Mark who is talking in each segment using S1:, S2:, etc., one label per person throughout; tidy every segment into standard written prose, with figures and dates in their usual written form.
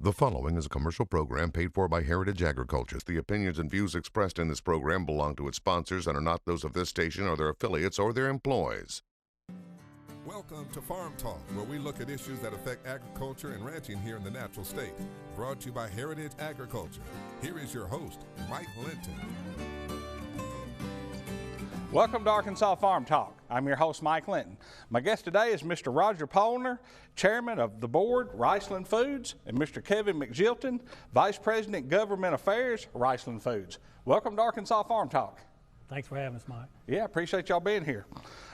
S1: The following is a commercial program paid for by Heritage Agriculture. The opinions and views expressed in this program belong to its sponsors and are not those of this station or their affiliates or their employees.
S2: Welcome to Farm Talk, where we look at issues that affect agriculture and ranching here in the natural state. Brought to you by Heritage Agriculture. Here is your host, Mike Linton.
S3: Welcome to Arkansas Farm Talk. I'm your host, Mike Linton. My guest today is Mr. Roger Pollner, Chairman of the Board, Riceland Foods, and Mr. Kevin McGilton, Vice President, Government Affairs, Riceland Foods. Welcome to Arkansas Farm Talk.
S4: Thanks for having us, Mike.
S3: Yeah, appreciate y'all being here.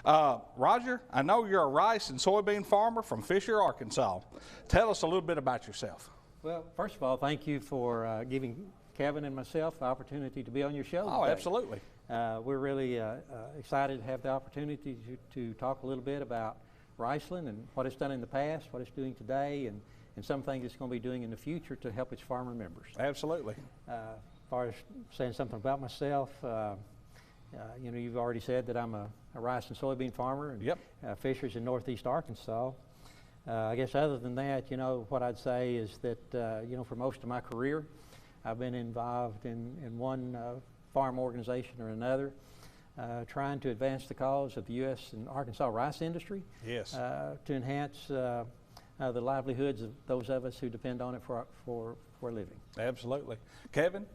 S3: Roger, I know you're a rice and soybean farmer from Fisher, Arkansas. Tell us a little bit about yourself.
S5: Well, first of all, thank you for giving Kevin and myself the opportunity to be on your show
S3: Oh,
S5: today.
S3: Absolutely.
S5: We're really excited to have the opportunity to talk a little bit about Riceland and what it's done in the past, what it's doing today, and some things it's going to be doing in the future to help its farmer members.
S3: Absolutely.
S5: As far as saying something about myself, you know, you've already said that I'm a rice and soybean farmer, and
S3: Yep.
S5: Fisher's in northeast Arkansas. I guess other than that, you know, what I'd say is that, you know, for most of my career, I've been involved in one farm organization or another, trying to advance the cause of the U.S. and Arkansas rice industry.
S3: Yes.
S5: To enhance the livelihoods of those of us who depend on it for a living.
S3: Absolutely. Kevin,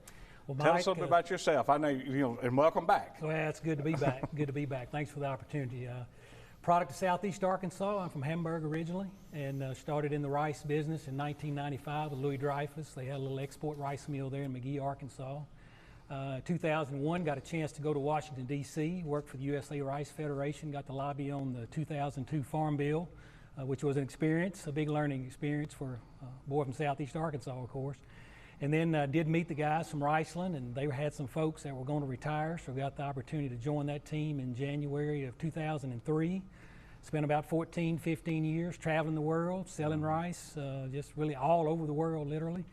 S4: Well,
S3: tell
S4: Mike,
S3: us something about yourself. I know, you know, and welcome back.
S4: Well, it's good to be back. Good to be back. Thanks for the opportunity. Product of Southeast Arkansas. I'm from Hamburg originally, and started in the rice business in 1995 with Louis Dreyfus. They had a little export rice mill there in McGee, Arkansas. 2001, got a chance to go to Washington, D.C., worked for the USA Rice Federation, got to lobby on the 2002 Farm Bill, which was an experience, a big learning experience for a boy from Southeast Arkansas, of course. And then did meet the guys from Riceland, and they had some folks that were going to retire, so got the opportunity to join that team in January of 2003. Spent about 15 years traveling the world, selling rice, just really all over the world, literally.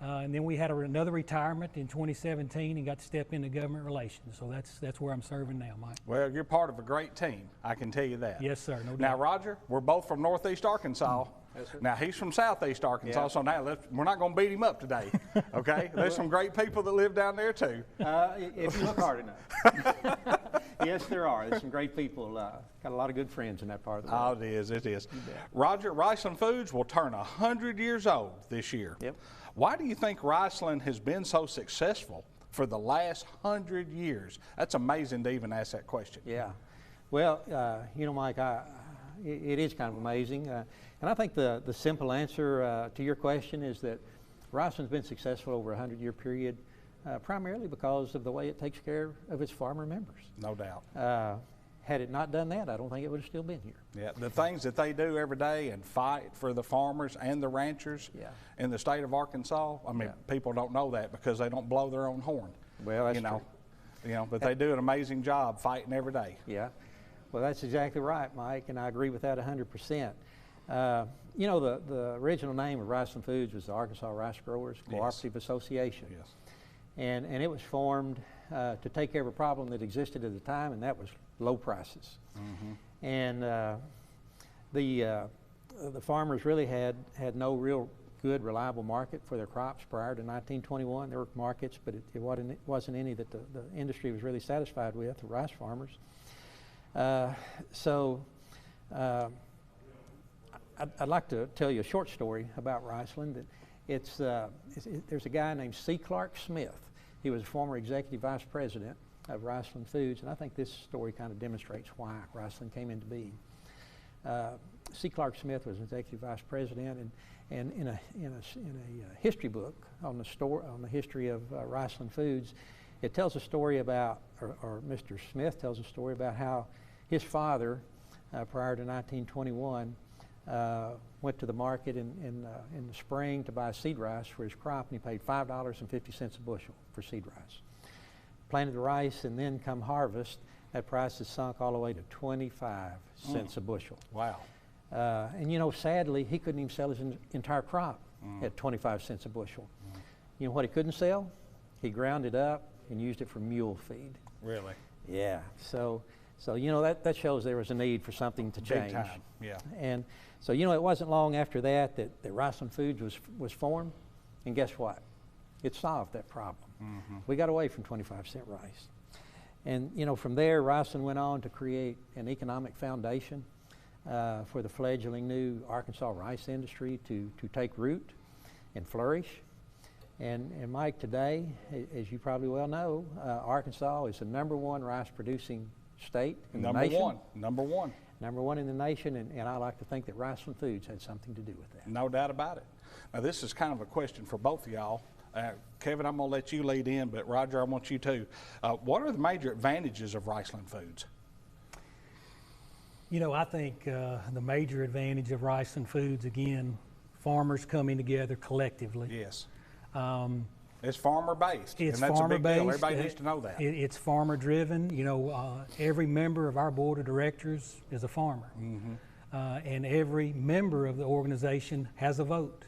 S4: And then we had another retirement in 2017 and got to step into government relations. So that's where I'm serving now, Mike.
S3: Well, you're part of a great team, I can tell you that.
S4: Yes, sir, no doubt.
S3: Now, Roger, we're both from northeast Arkansas.
S5: Yes, sir.
S3: Now, he's from southeast Arkansas,
S5: Yeah.
S3: so now we're not going to beat him up today, okay? There's some great people that live down there, too.
S5: If you look hard enough. Yes, there are. There's some great people. Got a lot of good friends in that part of the world.
S3: Oh, it is, it is. Roger, Riceland Foods will turn 100 years old this year.
S5: Yep.
S3: Why do you think Riceland has been so successful for the last 100 years? That's amazing to even ask that question.
S5: Yeah. Well, you know, Mike, it is kind of amazing. And I think the simple answer to your question is that Riceland's been successful over a 100-year period, primarily because of the way it takes care of its farmer members.
S3: No doubt.
S5: Had it not done that, I don't think it would have still been here.
S3: Yeah, the things that they do every day and fight for the farmers and the ranchers in the state of Arkansas. I mean, people don't know that because they don't blow their own horn.
S5: Well, that's
S3: true.
S5: true.
S3: You know, but they do an amazing job fighting every day.
S5: Yeah. Well, that's exactly right, Mike, and I agree with that 100%. You know, the original name of Riceland Foods was the Arkansas Rice Growers Cooperative Association.
S3: Yes.
S5: And it was formed to take care of a problem that existed at the time, and that was low prices. Mm-hmm. And the farmers really had no real good, reliable market for their crops prior to 1921. There were markets, but it wasn't any that the industry was really satisfied with, the rice farmers. I'd like to tell you a short story about Riceland. There's a guy named C. Clark Smith. He was a former executive vice president of Riceland Foods, and I think this story kind of demonstrates why Riceland came into being. C. Clark Smith was an executive vice president, and in a history book on the history of Riceland Foods, it tells a story about, or Mr. Smith tells a story about how his father, prior to 1921, went to the market in the spring to buy seed rice for his crop, and he paid $5.50 a bushel for seed rice. Planted the rice, and then come harvest, that price has sunk all the way to 25 cents a bushel.
S3: Wow.
S5: And you know, sadly, he couldn't even sell his entire crop at 25 cents a bushel. You know what he couldn't sell? He ground it up and used it for mule feed.
S3: Really?
S5: Yeah. So you know, that shows there was a need for something to change.
S3: Big time. Yeah.
S5: And so, you know, it wasn't long after that Riceland Foods was formed. And guess what? It solved that problem. We got away from 25-cent rice. And you know, from there, Riceland went on to create an economic foundation for the fledgling new Arkansas rice industry to take root and flourish. And Mike, today, as you probably well know, Arkansas is the #1 rice producing state in the nation.
S3: Number one.
S5: Number one in the nation, and I like to think that Riceland Foods had something to do with that.
S3: No doubt about it. Now, this is kind of a question for both of y'all. Kevin, I'm going to let you lead in, but Roger, I want you to. What are the major advantages of Riceland Foods?
S4: You know, I think the major advantage of Riceland Foods, again, farmers coming together collectively.
S3: Yes. It's farmer-based.
S4: It's
S3: and that's
S4: farmer-based.
S3: A big deal. Everybody needs to know that.
S4: It's farmer-driven. You know, every member of our board of directors is a farmer. And every member of the organization has a vote.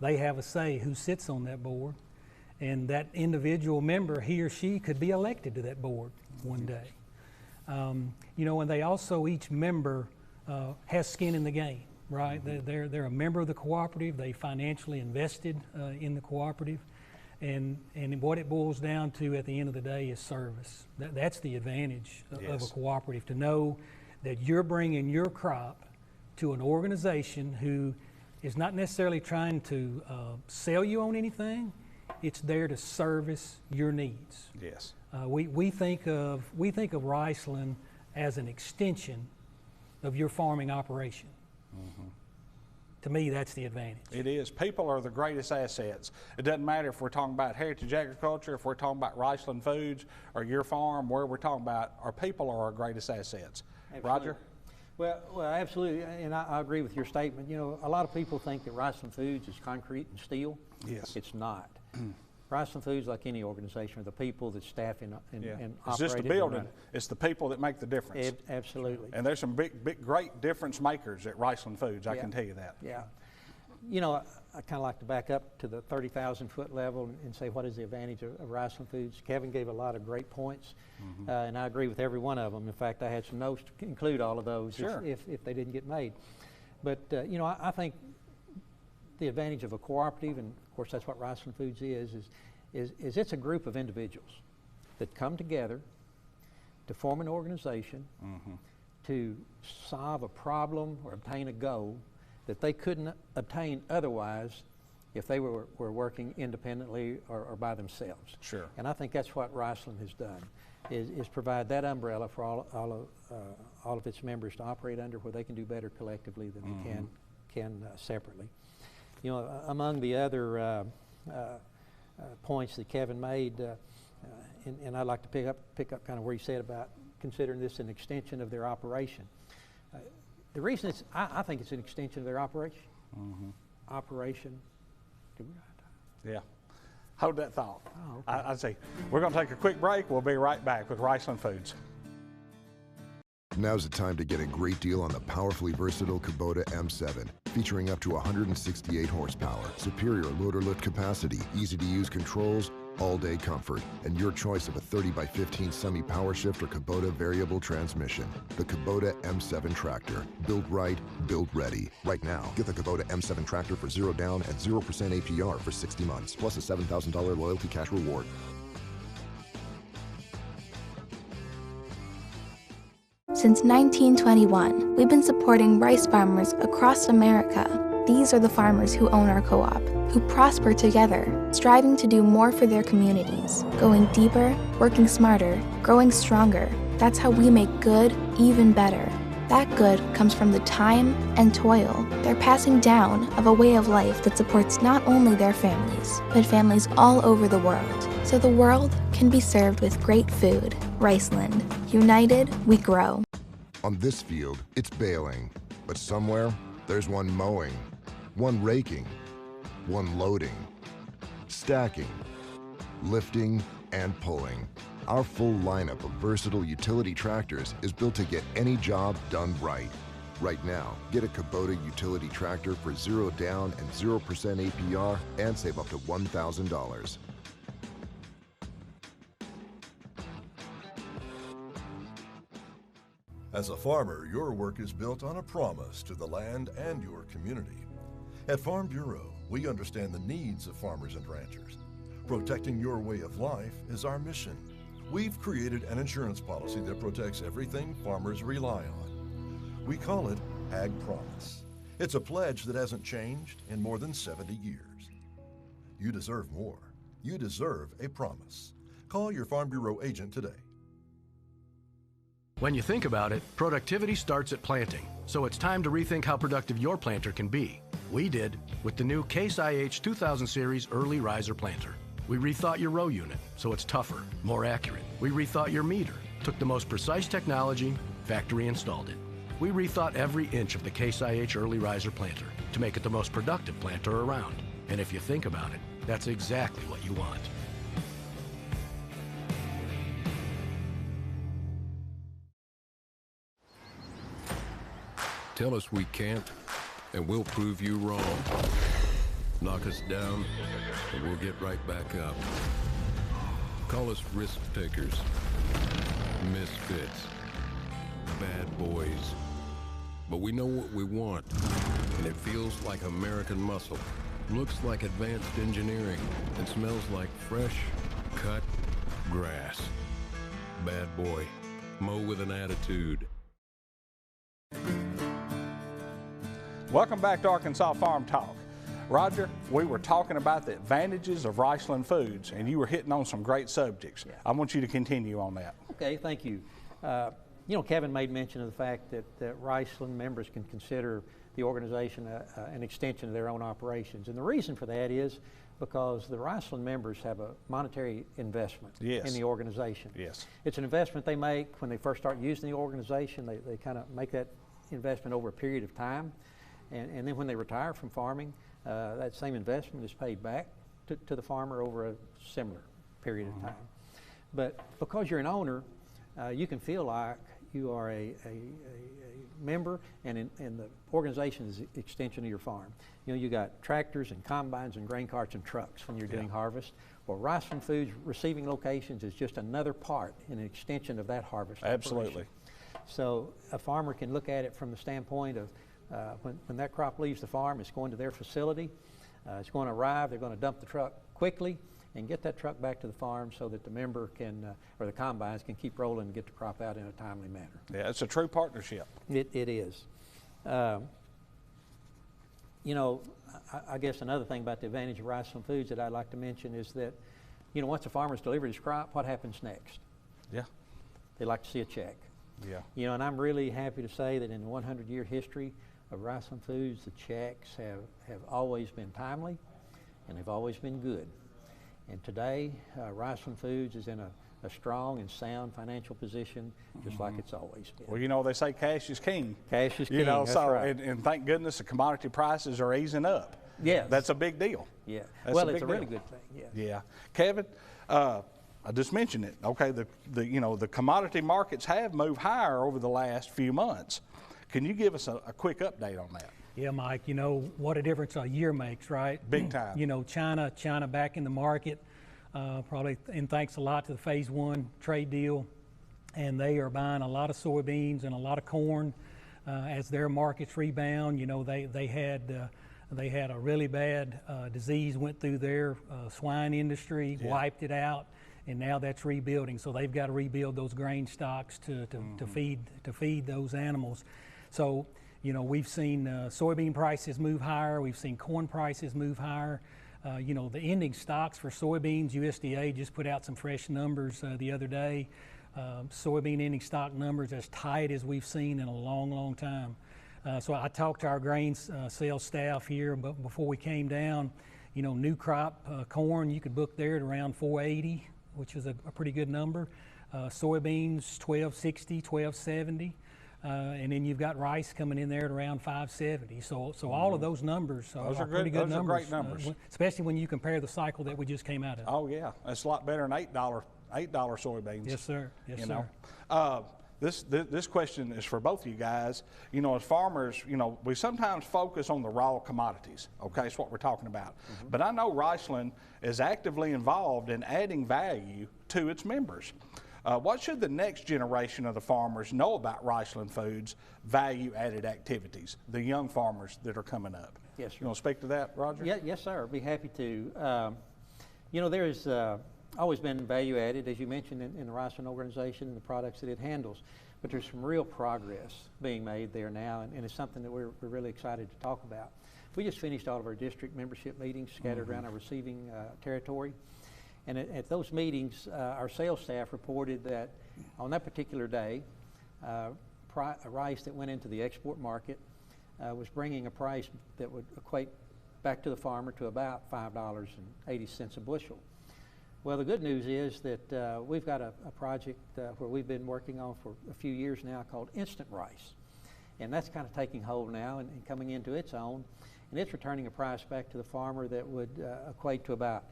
S4: They have a say who sits on that board. And that individual member, he or she, could be elected to that board one day. You know, and they also, each member has skin in the game, right? They're a member of the cooperative. They financially invested in the cooperative. And what it boils down to at the end of the day is service. That's the advantage of a cooperative, to know that you're bringing your crop to an organization who is not necessarily trying to sell you on anything. It's there to service your needs.
S3: Yes.
S4: We think of Riceland as an extension of your farming operation. To me, that's the advantage.
S3: It is. People are the greatest assets. It doesn't matter if we're talking about heritage agriculture, if we're talking about Riceland Foods, or your farm, where we're talking about, our people are our greatest assets.
S5: Absolutely.
S3: Roger?
S5: Well, absolutely, and I agree with your statement. You know, a lot of people think that Riceland Foods is concrete and steel.
S3: Yes.
S5: It's not. Riceland Foods, like any organization, are the people that staff and operate.
S3: It's just the building. It's the people that make the difference.
S5: Absolutely.
S3: And there's some big, great difference makers at Riceland Foods. I can tell you that.
S5: Yeah. You know, I kind of like to back up to the 30,000-foot level and say, what is the advantage of Riceland Foods? Kevin gave a lot of great points, and I agree with every one of them. In fact, I had some notes to include all of those if they didn't get made. But, you know, I think the advantage of a cooperative, and of course that's what Riceland Foods is it's a group of individuals that come together to form an organization to solve a problem or obtain a goal that they couldn't obtain otherwise if they were working independently or by themselves.
S3: Sure.
S5: And I think that's what Riceland has done, is provide that umbrella for all of its members to operate under, where they can do better collectively than they can separately. You know, among the other points that Kevin made, and I'd like to pick up kind of where he said about considering this an extension of their operation. The reason I think it's an extension of their operation. Operation.
S3: Yeah. Hold that thought.
S5: Oh, okay.
S3: I'd say we're going to take a quick break. We'll be right back with Riceland Foods.
S1: Now's the time to get a great deal on the powerfully versatile Kubota M7, featuring up to 168 horsepower, superior loader lift capacity, easy-to-use controls, all-day comfort, and your choice of a 30x15 semi-power shift or Kubota variable transmission. The Kubota M7 tractor. Built right, built ready. Right now, get the Kubota M7 tractor for 0 down and 0% APR for 60 months, plus a $7,000 loyalty cash reward.
S6: Since 1921, we've been supporting rice farmers across America. These are the farmers who own our co-op, who prosper together, striving to do more for their communities, going deeper, working smarter, growing stronger. That's how we make good even better. That good comes from the time and toil they're passing down of a way of life that supports not only their families, but families all over the world, so the world can be served with great food. Riceland. United, we grow.
S1: On this field, it's baling, but somewhere, there's one mowing, one raking, one loading, stacking, lifting, and pulling. Our full lineup of versatile utility tractors is built to get any job done right. Right now, get a Kubota utility tractor for 0 down and 0% APR and save up to $1,000.
S7: As a farmer, your work is built on a promise to the land and your community. At Farm Bureau, We understand the needs of farmers and ranchers. Protecting your way of life is our mission. We've created an insurance policy that protects everything farmers rely on. We call it Ag Promise. It's a pledge that hasn't changed in more than 70 years. You deserve more. You deserve a promise. Call your Farm Bureau agent today.
S8: When you think about it, productivity starts at planting. So it's time to rethink how productive your planter can be. We did with the new Case IH 2000 Series Early Riser Planter. We rethought your row unit, so it's tougher, more accurate. We rethought your meter, took the most precise technology, factory installed it. We rethought every inch of the Case IH Early Riser Planter to make it the most productive planter around. And if you think about it, that's exactly what you want.
S9: Tell us we can't, and we'll prove you wrong. Knock us down, and we'll get right back up. Call us risk takers, misfits, bad boys. But we know what we want, and it feels like American muscle, looks like advanced engineering, and smells like fresh, cut grass. Bad boy, mow with an attitude.
S3: Welcome back to Arkansas Farm Talk. Roger, we were talking about the advantages of Riceland Foods, and you were hitting on some great subjects. Yeah. I want you to continue on that.
S5: Okay, thank you. You know, Kevin made mention of the fact that Riceland members can consider the organization an extension of their own operations. And the reason for that is because the Riceland members have a monetary investment in the organization.
S3: Yes.
S5: It's an investment they make when they first start using the organization. They kind of make that investment over a period of time. And then when they retire from farming, that same investment is paid back to the farmer over a similar period of time. But because you're an owner, you can feel like you are a member, and the organization is an extension of your farm. You know, you got tractors and combines and grain carts and trucks when you're doing harvest. Well, Riceland Foods receiving locations is just another part and an extension of that harvest.
S3: Absolutely.
S5: Operation. So a farmer can look at it from the standpoint of when that crop leaves the farm, it's going to their facility, it's going to arrive, they're going to dump the truck quickly and get that truck back to the farm so that the member can, or the combines can keep rolling and get the crop out in a timely manner.
S3: Yeah, it's a true partnership.
S5: It is. You know, I guess another thing about the advantage of Riceland Foods that I'd like to mention is that, you know, once a farmer's delivered his crop, what happens next?
S3: Yeah.
S5: They like to see a check.
S3: Yeah.
S5: You know, and I'm really happy to say that in the 100-year history of Riceland Foods, the checks have always been timely and they've always been good. And today, Riceland Foods is in a strong and sound financial position, just like it's always been.
S3: Well, you know, they say cash is king.
S5: Cash is king,
S3: you know,
S5: that's
S3: so,
S5: right.
S3: and thank goodness the commodity prices are easing up.
S5: Yes.
S3: That's a big deal.
S5: Yeah.
S3: That's
S5: well,
S3: a
S5: it's a
S3: big
S5: really
S3: deal.
S5: good thing, yeah.
S3: Yeah. Kevin, I just mentioned it. Okay, you know, the commodity markets have moved higher over the last few months. Can you give us a quick update on that?
S4: Yeah, Mike, you know, what a difference a year makes, right?
S3: Big time.
S4: You know, China back in the market, probably, and thanks a lot to the Phase 1 trade deal, and they are buying a lot of soybeans and a lot of corn as their markets rebound. You know, they had a really bad disease went through their swine industry, wiped it out, and now that's rebuilding. So they've got to rebuild those grain stocks to feed those animals. So, you know, we've seen soybean prices move higher. We've seen corn prices move higher. You know, the ending stocks for soybeans, USDA just put out some fresh numbers the other day. Soybean ending stock numbers as tight as we've seen in a long, long time. So I talked to our grains sales staff here, but before we came down, you know, new crop corn, you could book there at around 480, which is a pretty good number. Soybeans, 1260, 1270. And then you've got rice coming in there at around 570. So all of those numbers are pretty good numbers.
S3: Those are great numbers.
S4: Especially when you compare the cycle that we just came out of.
S3: Oh yeah, that's a lot better than $8 soybeans.
S4: Yes, sir. Yes,
S3: you
S4: sir.
S3: Know? This question is for both of you guys. You know, as farmers, you know, we sometimes focus on the raw commodities. Okay, that's what we're talking about. But I know Riceland is actively involved in adding value to its members. What should the next generation of the farmers know about Riceland Foods value-added activities, the young farmers that are coming up?
S5: Yes, sir.
S3: You want to speak to that, Roger?
S5: Yeah, yes, sir. I'd be happy to. You know, there's always been value added, as you mentioned, in the Riceland organization and the products that it handles. But there's some real progress being made there now, and it's something that we're really excited to talk about. We just finished all of our district membership meetings scattered around our receiving territory. And at those meetings, our sales staff reported that on that particular day, rice that went into the export market was bringing a price that would equate back to the farmer to about $5.80 a bushel. Well, the good news is that we've got a project where we've been working on for a few years now called Instant Rice. And that's kind of taking hold now and coming into its own. And it's returning a price back to the farmer that would equate to about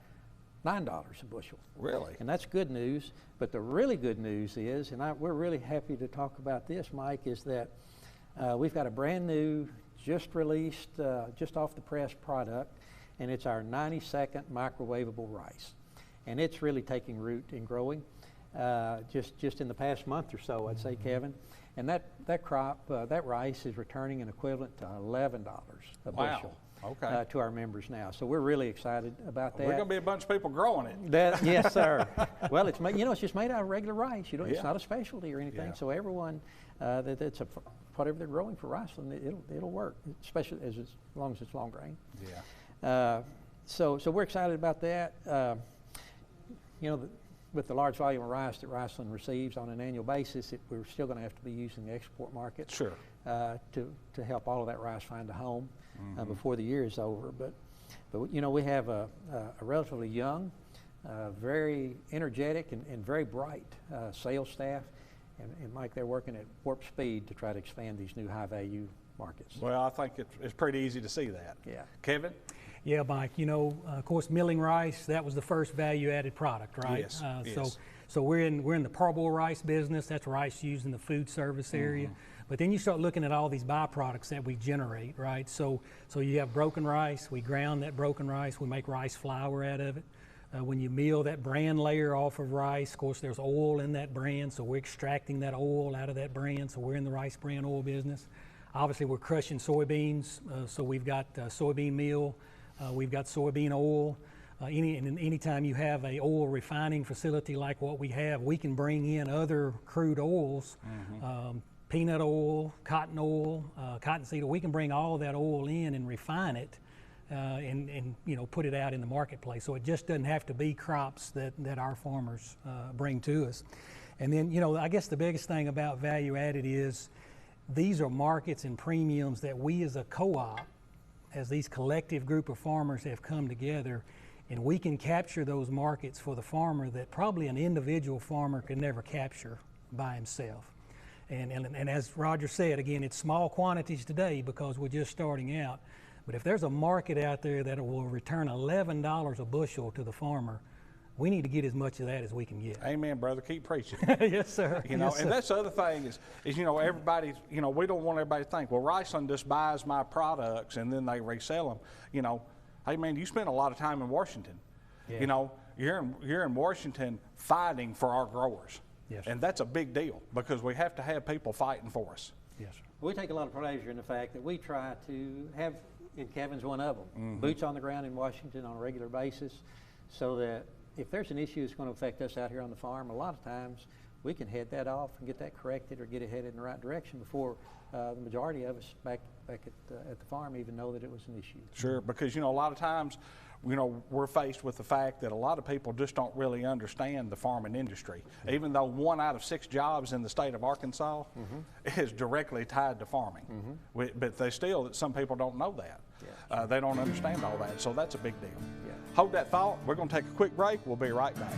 S5: $9 a bushel.
S3: Really?
S5: And that's good news. But the really good news is, and we're really happy to talk about this, Mike, is that we've got a brand new, just released, just off the press product, and it's our 90-second microwaveable rice. And it's really taking root and growing just in the past month or so, I'd say, Kevin. And that crop, that rice is returning an equivalent to $11 a bushel.
S3: Okay.
S5: To our members now. So we're really excited about that.
S3: We're going to be a bunch of people growing it.
S5: Yes, sir. Well, it's just made out of regular rice. It's not a specialty or anything. So everyone that's whatever they're growing for Riceland, it'll work, especially as long as it's long grain.
S3: Yeah.
S5: So we're excited about that. With the large volume of rice that Riceland receives on an annual basis, we're still going to have to be using the export market.
S3: Sure.
S5: To help all of that rice find a home before the year is over. But we have a relatively young, very energetic and very bright sales staff. And Mike, they're working at warp speed to try to expand these new high-value markets.
S3: Well, I think it's pretty easy to see that.
S5: Yeah.
S3: Kevin?
S4: Yeah, Mike, of course, milling rice, that was the first value-added product, right?
S3: Yes, yes.
S4: So we're in the parboiled rice business. That's rice used in the food service area. But then you start looking at all these byproducts that we generate, right? So you have broken rice. We ground that broken rice. We make rice flour out of it. When you mill that bran layer off of rice, of course, there's oil in that bran, so we're extracting that oil out of that bran, so we're in the rice bran oil business. Obviously, we're crushing soybeans, so we've got soybean meal. We've got soybean oil. Anytime you have a oil refining facility like what we have, we can bring in other crude oils, peanut oil, cottonseed oil. We can bring all of that oil in and refine it and put it out in the marketplace. So it just doesn't have to be crops that our farmers bring to us. And then, I guess the biggest thing about value added is these are markets and premiums that we as a co-op, as these collective group of farmers have come together, and we can capture those markets for the farmer that probably an individual farmer could never capture by himself. And as Roger said, again, it's small quantities today because we're just starting out. But if there's a market out there that will return $11 a bushel to the farmer, we need to get as much of that as we can get.
S3: Amen, brother. Keep preaching.
S4: Yes, sir.
S3: And that's the other thing is everybody, we don't want everybody to think, well, Riceland just buys my products and then they resell them. Hey, man, you spend a lot of time in Washington. Yeah. You're in Washington fighting for our growers.
S4: Yes.
S3: And that's a big deal because we have to have people fighting for us.
S4: Yes, sir.
S5: We take a lot of pleasure in the fact that we try to have, and Kevin's one of them, boots on the ground in Washington on a regular basis, so that if there's an issue that's going to affect us out here on the farm, a lot of times we can head that off and get that corrected or get it headed in the right direction before the majority of us back at the farm even know that it was an issue.
S3: Sure, because a lot of times we're faced with the fact that a lot of people just don't really understand the farming industry. Even though 1 out of 6 jobs in the state of Arkansas is directly tied to farming. But some people don't know that. Yeah. They don't understand all that, so that's a big deal.
S5: Yeah.
S3: Hold that thought. We're going to take a quick break. We'll be right back.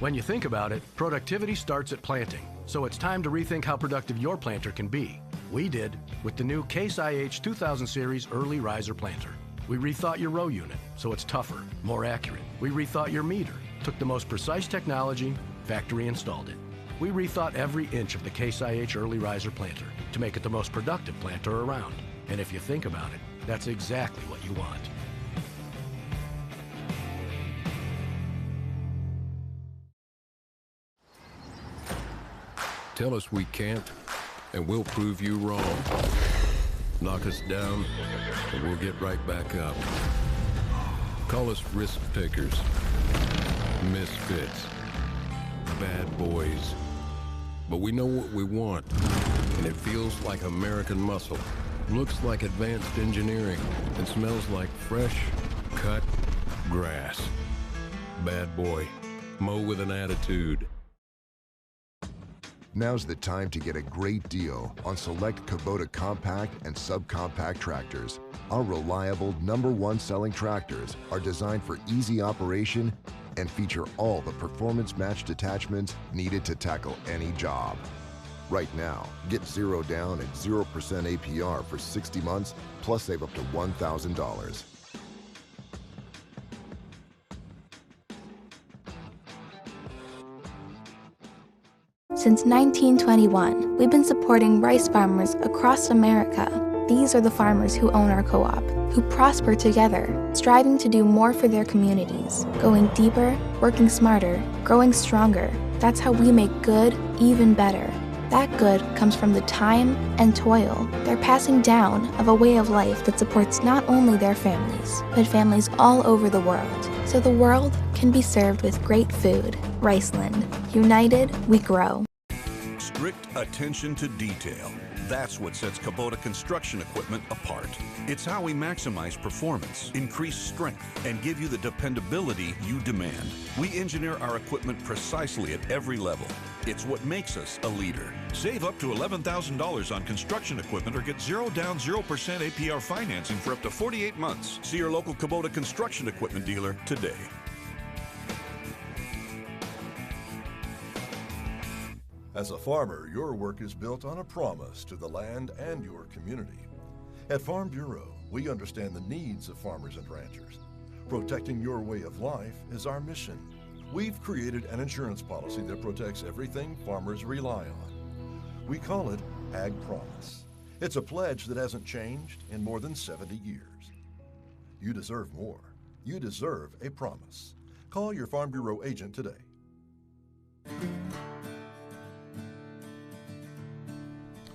S8: When you think about it, productivity starts at planting. So it's time to rethink how productive your planter can be. We did with the new Case IH 2000 Series Early Riser Planter. We rethought your row unit so it's tougher, more accurate. We rethought your meter, took the most precise technology, factory installed it. We rethought every inch of the Case IH Early Riser Planter to make it the most productive planter around. And if you think about it, that's exactly what you want.
S9: Tell us we can't, and we'll prove you wrong. Knock us down, and we'll get right back up. Call us risk takers, misfits, bad boys. But we know what we want, and it feels like American muscle, looks like advanced engineering, and smells like fresh, cut grass. Bad boy. Mow with an attitude.
S1: Now's the time to get a great deal on select Kubota compact and subcompact tractors. Our reliable #1 selling tractors are designed for easy operation and feature all the performance-matched attachments needed to tackle any job. Right now, get 0 down and 0% APR for 60 months, plus save up to $1,000.
S6: Since 1921, we've been supporting rice farmers across America. These are the farmers who own our co-op, who prosper together, striving to do more for their communities, going deeper, working smarter, growing stronger. That's how we make good even better. That good comes from the time and toil they're passing down of a way of life that supports not only their families, but families all over the world, so the world can be served with great food. Riceland. United, we grow.
S10: Strict attention to detail. That's what sets Kubota construction equipment apart. It's how we maximize performance, increase strength, and give you the dependability you demand. We engineer our equipment precisely at every level. It's what makes us a leader. Save up to $11,000 on construction equipment or get 0 down, 0% APR financing for up to 48 months. See your local Kubota construction equipment dealer today.
S7: As a farmer, your work is built on a promise to the land and your community. At Farm Bureau, we understand the needs of farmers and ranchers. Protecting your way of life is our mission. We've created an insurance policy that protects everything farmers rely on. We call it Ag Promise. It's a pledge that hasn't changed in more than 70 years. You deserve more. You deserve a promise. Call your Farm Bureau agent today.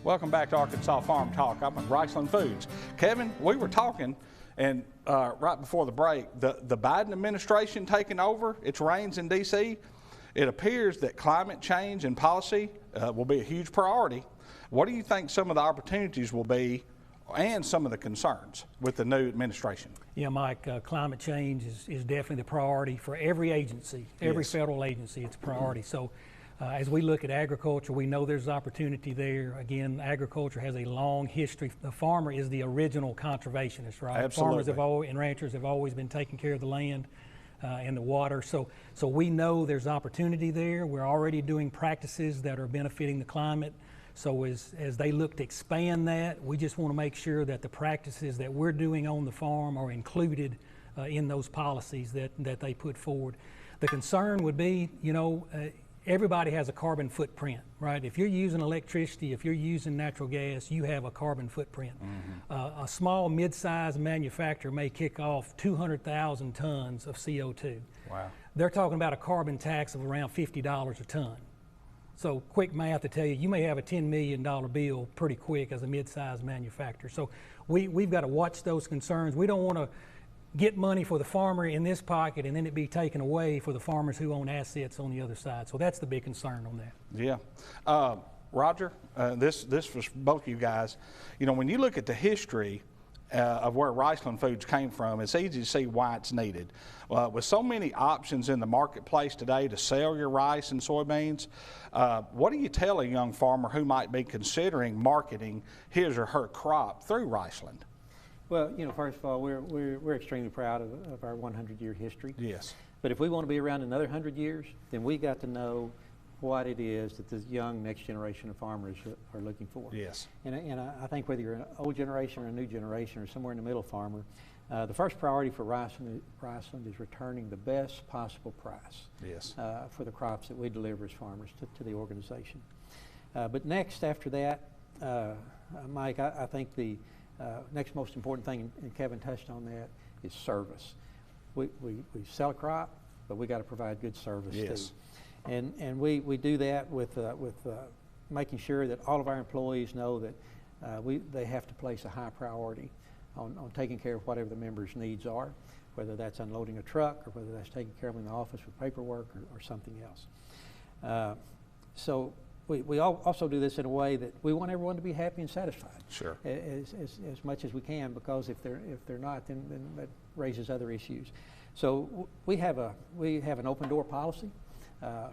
S3: Welcome back to Arkansas Farm Talk. I'm at Riceland Foods. Kevin, we were talking, and right before the break, the Biden administration taking over its reins in D.C., it appears that climate change and policy will be a huge priority. What do you think some of the opportunities will be and some of the concerns with the new administration?
S4: Yeah, Mike, climate change is definitely the priority for every agency, every federal agency, it's a priority. So as we look at agriculture, we know there's opportunity there. Again, agriculture has a long history. The farmer is the original conservationist, right?
S3: Absolutely.
S4: Farmers have always, and ranchers have always been taking care of the land and the water. So we know there's opportunity there. We're already doing practices that are benefiting the climate. So as they look to expand that, we just want to make sure that the practices that we're doing on the farm are included in those policies that they put forward. The concern would be, you know, everybody has a carbon footprint, right? If you're using electricity, if you're using natural gas, you have a carbon footprint. Mm-hmm. A small, mid-sized manufacturer may kick off 200,000 tons of CO2.
S3: Wow.
S4: They're talking about a carbon tax of around $50 a ton. So quick math to tell you, you may have a $10 million bill pretty quick as a mid-sized manufacturer. So we've got to watch those concerns. We don't want to get money for the farmer in this pocket and then it be taken away for the farmers who own assets on the other side. So that's the big concern on that.
S3: Yeah. Roger, this was both of you guys. You know, when you look at the history of where Riceland Foods came from, it's easy to see why it's needed. With so many options in the marketplace today to sell your rice and soybeans, what do you tell a young farmer who might be considering marketing his or her crop through Riceland?
S5: Well, you know, first of all, we're extremely proud of our 100-year history.
S3: Yes.
S5: But if we want to be around another 100 years, then we got to know what it is that this young next generation of farmers are looking for.
S3: Yes.
S5: And I think whether you're an old generation or a new generation or somewhere in the middle farmer, the first priority for Riceland is returning the best possible price.
S3: Yes.
S5: For the crops that we deliver as farmers to the organization. But next, after that, Mike, I think the next most important thing, and Kevin touched on that, is service. We sell a crop, but we got to provide good service too. And we do that with making sure that all of our employees know that they have to place a high priority on taking care of whatever the members' needs are, whether that's unloading a truck or whether that's taking care of them in the office with paperwork or something else. So we also do this in a way that we want everyone to be happy and satisfied.
S3: Sure.
S5: As much as we can, because if they're not, then that raises other issues. So we have an open door policy.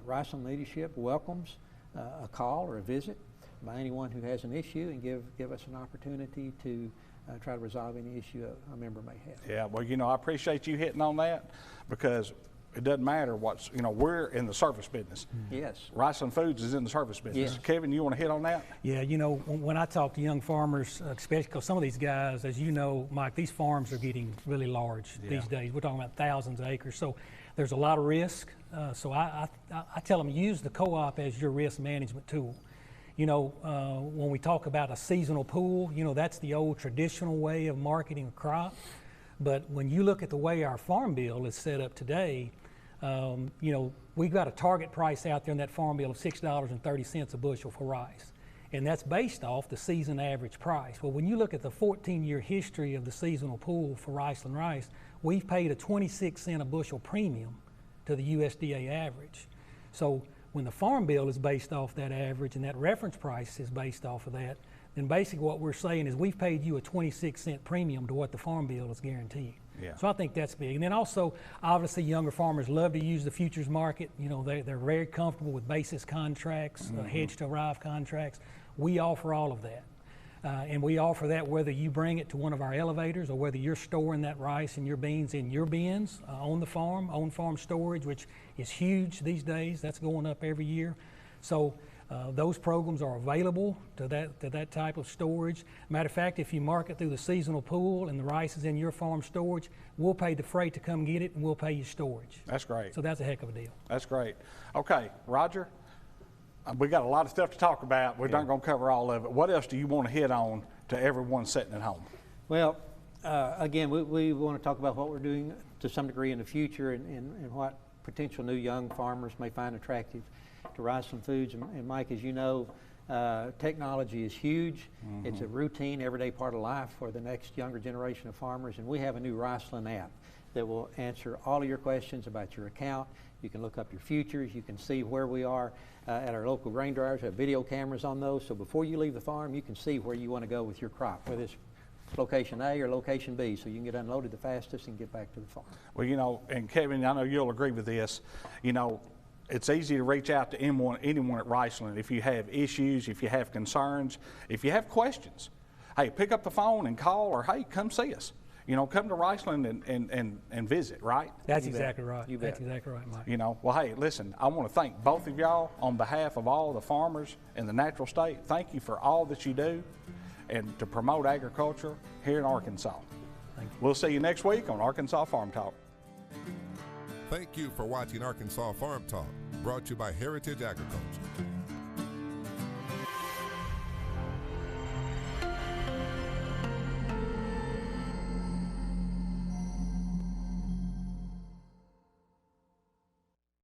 S5: Riceland leadership welcomes a call or a visit by anyone who has an issue, and give us an opportunity to try to resolve any issue a member may have.
S3: Yeah, well, you know, I appreciate you hitting on that, because it doesn't matter what's, you know, we're in the service business.
S5: Yes.
S3: Riceland Foods is in the service business.
S5: Yes.
S3: Kevin, you want to hit on that?
S4: Yeah, you know, when I talk to young farmers, especially because some of these guys, as you know, Mike, these farms are getting really large these days. We're talking about thousands of acres. So there's a lot of risk. So I tell them, use the co-op as your risk management tool. You know, when we talk about a seasonal pool, you know, that's the old traditional way of marketing a crop. But when you look at the way our farm bill is set up today, you know, we've got a target price out there in that farm bill of $6.30 a bushel for rice. And that's based off the season average price. Well, when you look at the 14-year history of the seasonal pool for Riceland rice, we've paid a 26-cent a bushel premium to the USDA average. So when the farm bill is based off that average and that reference price is based off of that, then basically what we're saying is we've paid you a 26-cent premium to what the farm bill is guaranteed.
S3: Yeah.
S4: So I think that's big. And then also, obviously, younger farmers love to use the futures market. You know, they're very comfortable with basis contracts, hedge to arrive contracts. We offer all of that. And we offer that whether you bring it to one of our elevators or whether you're storing that rice and your beans in your bins on the farm, on-farm storage, which is huge these days. That's going up every year. So those programs are available to that type of storage. Matter of fact, if you mark it through the seasonal pool and the rice is in your farm storage, we'll pay the freight to come get it and we'll pay you storage.
S3: That's great.
S4: So that's a heck of a deal.
S3: That's great. Okay, Roger, we got a lot of stuff to talk about. We're not going to cover all of it. What else do you want to hit on to everyone sitting at home?
S5: Well, again, we want to talk about what we're doing to some degree in the future and what potential new young farmers may find attractive to Riceland Foods. And Mike, as you know, technology is huge. It's a routine, everyday part of life for the next younger generation of farmers. And we have a new Riceland app that will answer all of your questions about your account. You can look up your futures. You can see where we are at our local grain dryers. We have video cameras on those. So before you leave the farm, you can see where you want to go with your crop, whether it's location A or location B, so you can get unloaded the fastest and get back to the farm.
S3: Well, you know, and Kevin, I know you'll agree with this, you know, it's easy to reach out to anyone at Riceland if you have issues, if you have concerns, if you have questions. Hey, pick up the phone and call, or hey, come see us. You know, come to Riceland and visit, right?
S4: That's exactly right.
S5: You bet.
S4: That's exactly right, Mike.
S3: You know, well, hey, listen, I want to thank both of y'all on behalf of all the farmers in the natural state. Thank you for all that you do and to promote agriculture here in Arkansas.
S4: Thank you.
S3: We'll see you next week on Arkansas Farm Talk.
S2: Thank you for watching Arkansas Farm Talk, brought to you by Heritage Agriculture.